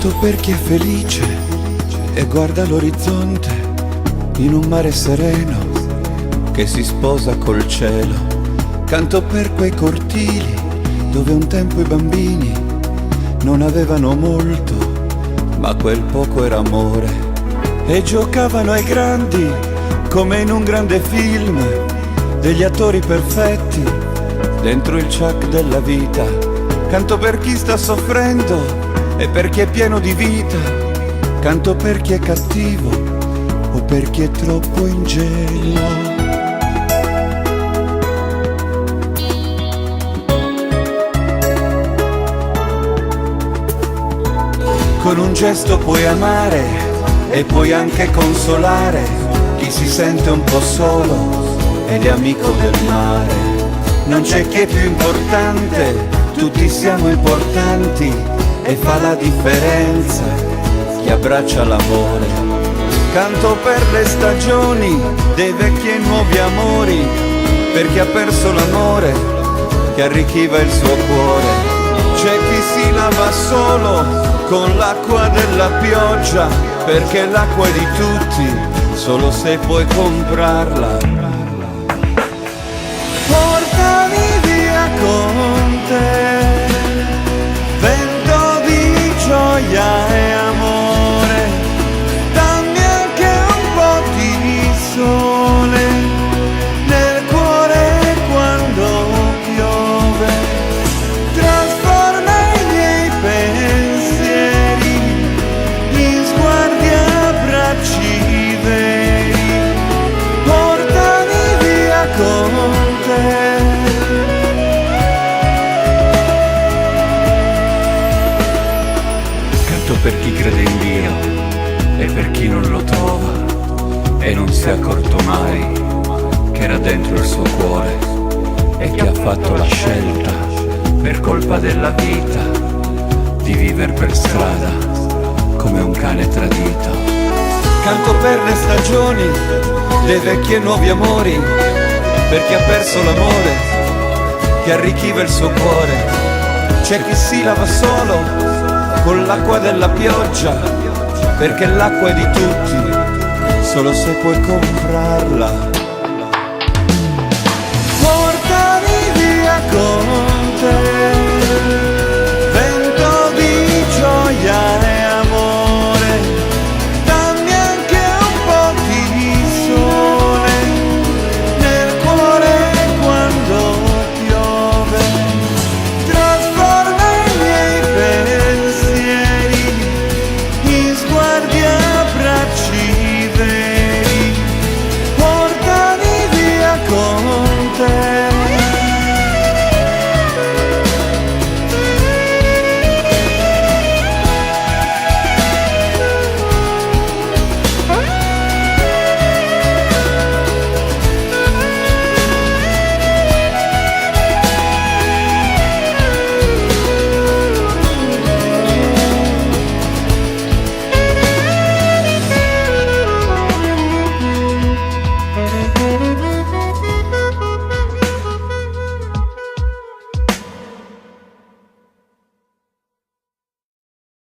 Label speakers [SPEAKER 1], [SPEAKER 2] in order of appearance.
[SPEAKER 1] Canto per chi è felice e guarda l'orizzonte in un mare sereno che si sposa col cielo. Canto per quei cortili dove un tempo i bambini non avevano molto, ma quel poco era amore, e giocavano ai grandi come in un grande film, degli attori perfetti dentro il ciak della vita. Canto per chi sta soffrendo e per chi è pieno di vita. Canto per chi è cattivo o per chi è troppo ingenuo. Con un gesto puoi amare e puoi anche consolare chi si sente un po' solo ed è amico del mare. Non c'è chi è più importante, tutti siamo importanti e fa la differenza chi abbraccia l'amore. Canto per le stagioni dei vecchi e nuovi amori, per chi ha perso l'amore che arricchiva il suo cuore. C'è chi si lava solo con l'acqua della pioggia, perché l'acqua è di tutti, solo se puoi comprarla. Portami via con te, vento di gioia e amore, dammi anche un po' di sole nel cuore quando piove, trasforma i miei pensieri in sguardi e abbracci veri. Portami via con te. Canto per chi crede in Dio e per chi non lo trova e non si è accorto mai che era dentro il suo cuore, e che ha fatto la scelta per colpa della vita di viver per strada come un cane tradito. Canto per le stagioni dei vecchi e nuovi amori, per chi ha perso l'amore che arricchiva il suo cuore. C'è chi si lava solo con l'acqua della pioggia, perché l'acqua è di tutti, solo se puoi comprarla.